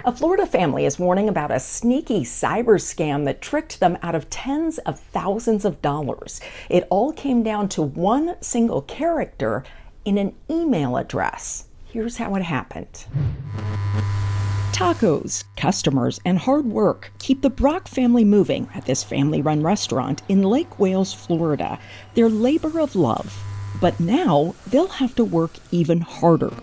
A Florida family is warning about a sneaky cyber scam that tricked them out of tens of thousands of dollars. It all came down to one single character in an email address. Here's how it happened. Tacos, customers, and hard work keep the Brock family moving at this family-run restaurant in Lake Wales, Florida. Their labor of love. But now they'll have to work even harder.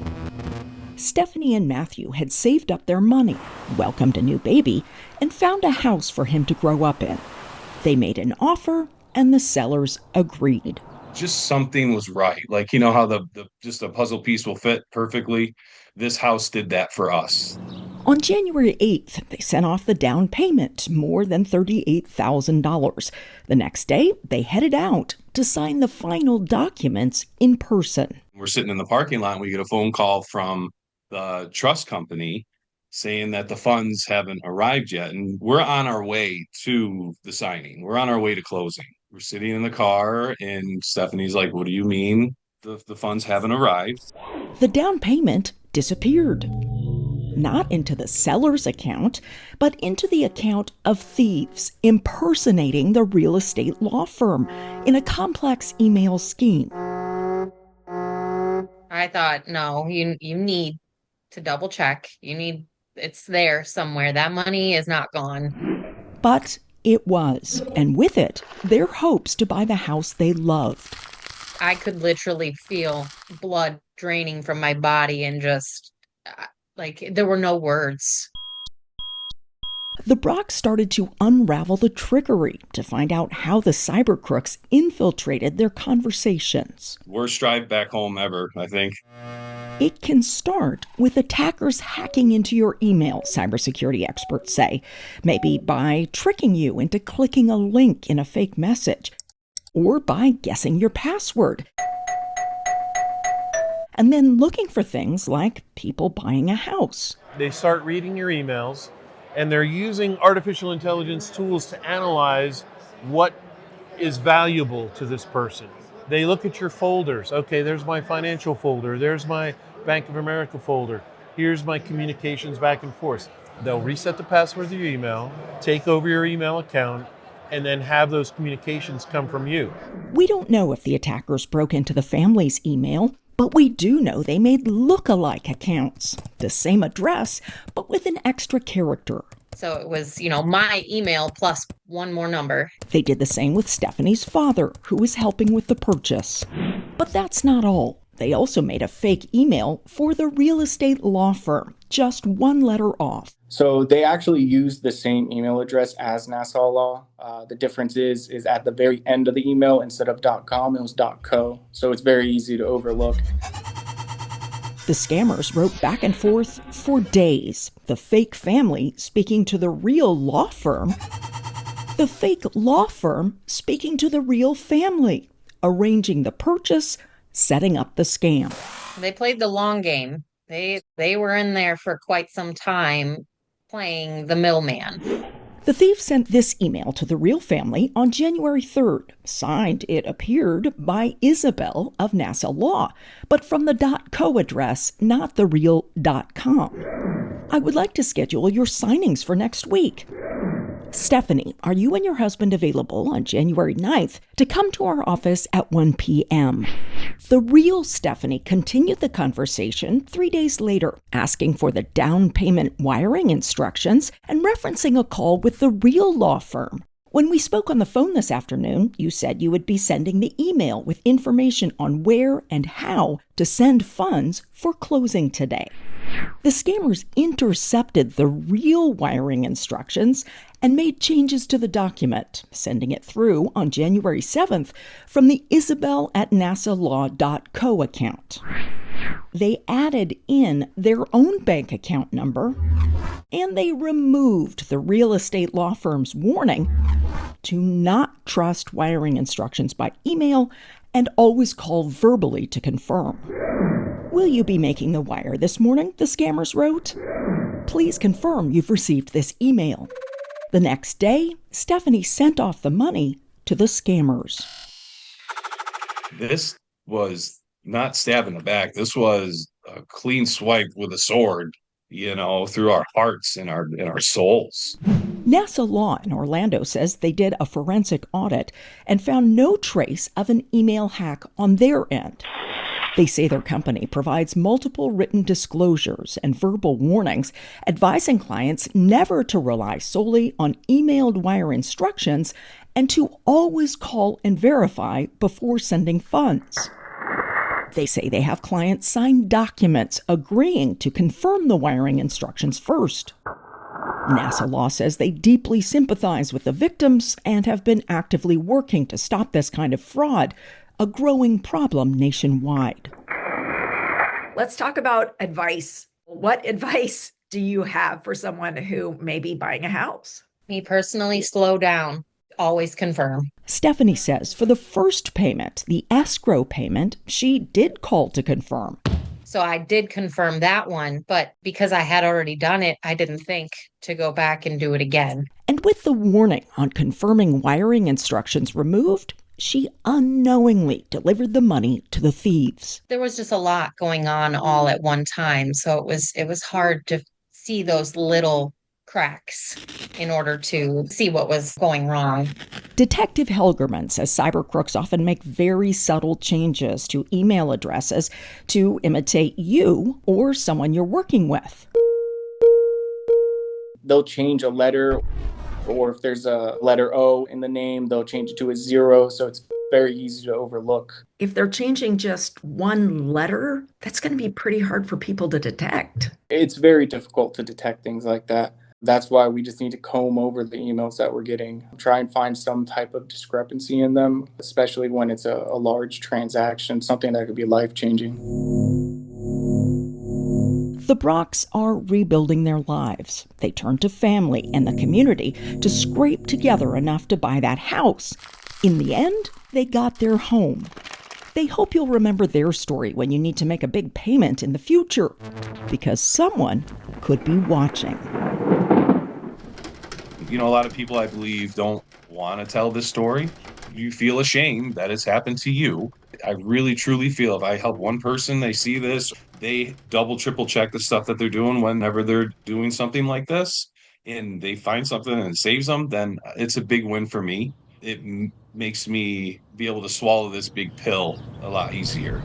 Stephanie and Matthew had saved up their money, welcomed a new baby, and found a house for him to grow up in. They made an offer, and the sellers agreed. Just something was right. Like, you know how the just a puzzle piece will fit perfectly? This house did that for us. On January 8th, they sent off the down payment, more than $38,000. The next day, they headed out to sign the final documents in person. We're sitting in the parking lot and we get a phone call from the trust company saying that the funds haven't arrived yet. And we're on our way to the signing. We're on our way to closing. We're sitting in the car and Stephanie's like, "What do you mean the funds haven't arrived?" The down payment disappeared. Not into the seller's account, but into the account of thieves impersonating the real estate law firm in a complex email scheme. I thought, no, you need to double check. It's there somewhere. That money is not gone. But it was, and with it, their hopes to buy the house they loved. I could literally feel blood draining from my body and just like there were no words. The Brocks started to unravel the trickery to find out how the cyber crooks infiltrated their conversations. Worst drive back home ever, I think. It can start with attackers hacking into your email, cybersecurity experts say. Maybe by tricking you into clicking a link in a fake message, or by guessing your password. And then looking for things like people buying a house. They start reading your emails, and they're using artificial intelligence tools to analyze what is valuable to this person. They look at your folders. Okay, there's my financial folder. There's my Bank of America folder. Here's my communications back and forth. They'll reset the password of your email, take over your email account, and then have those communications come from you. We don't know if the attackers broke into the family's email, but we do know they made look-alike accounts. The same address, but with an extra character. So it was, my email plus one more number. They did the same with Stephanie's father, who was helping with the purchase. But that's not all. They also made a fake email for the real estate law firm, just one letter off. So they actually used the same email address as Nassau Law. The difference is at the very end of the email, instead of .com, it was .co. So it's very easy to overlook. The scammers wrote back and forth for days. The fake family speaking to the real law firm. The fake law firm speaking to the real family. Arranging the purchase, setting up the scam. They played the long game. They were in there for quite some time playing the middleman. The thief sent this email to the real family on January 3rd. Signed, it appeared, by Isabel of Nassau Law, but from the .co address, not the real .com. I would like to schedule your signings for next week. Stephanie, are you and your husband available on January 9th to come to our office at 1 p.m.? The real Stephanie continued the conversation 3 days later, asking for the down payment wiring instructions and referencing a call with the real law firm. When we spoke on the phone this afternoon, you said you would be sending the email with information on where and how to send funds for closing today. The scammers intercepted the real wiring instructions and made changes to the document, sending it through on January 7th from the isabel@nassalaw.co account. They added in their own bank account number, and they removed the real estate law firm's warning to not trust wiring instructions by email and always call verbally to confirm. Will you be making the wire this morning? The scammers wrote. Please confirm you've received this email. The next day, Stephanie sent off the money to the scammers. This was not stab in the back. This was a clean swipe with a sword. through our hearts and our souls. NASA Law in Orlando says they did a forensic audit and found no trace of an email hack on their end. They say their company provides multiple written disclosures and verbal warnings, advising clients never to rely solely on emailed wire instructions and to always call and verify before sending funds. They say they have clients sign documents agreeing to confirm the wiring instructions first. NASA Law says they deeply sympathize with the victims and have been actively working to stop this kind of fraud, a growing problem nationwide. Let's talk about advice. What advice do you have for someone who may be buying a house? Me personally, slow down. Always confirm. Stephanie says for the first payment, the escrow payment, she did call to confirm. So I did confirm that one, but because I had already done it, I didn't think to go back and do it again. And with the warning on confirming wiring instructions removed, she unknowingly delivered the money to the thieves. There was just a lot going on all at one time, so it was hard to see those little cracks in order to see what was going wrong. Detective Helgerman says cyber crooks often make very subtle changes to email addresses to imitate you or someone you're working with. They'll change a letter, or if there's a letter O in the name, they'll change it to a 0, so it's very easy to overlook. If they're changing just one letter, that's going to be pretty hard for people to detect. It's very difficult to detect things like that. That's why we just need to comb over the emails that we're getting, try and find some type of discrepancy in them, especially when it's a large transaction, something that could be life-changing. The Brocks are rebuilding their lives. They turn to family and the community to scrape together enough to buy that house. In the end, they got their home. They hope you'll remember their story when you need to make a big payment in the future, because someone could be watching. A lot of people, I believe, don't want to tell this story. You feel ashamed that it's happened to you. I really, truly feel if I help one person, they see this, they double, triple check the stuff that they're doing whenever they're doing something like this, and they find something and it saves them, then it's a big win for me. It makes me be able to swallow this big pill a lot easier.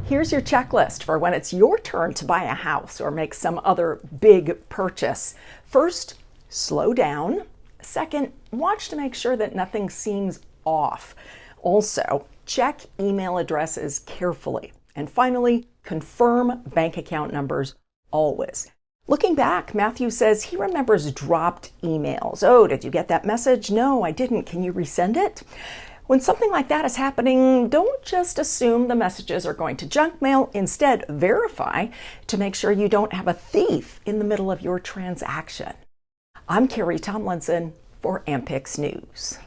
Here's your checklist for when it's your turn to buy a house or make some other big purchase. First, slow down. Second, watch to make sure that nothing seems off. Also, check email addresses carefully. And finally, confirm bank account numbers always. Looking back, Matthew says he remembers dropped emails. Oh, did you get that message? No, I didn't. Can you resend it? When something like that is happening, don't just assume the messages are going to junk mail. Instead, verify to make sure you don't have a thief in the middle of your transaction. I'm Carrie Tomlinson for Ampix News.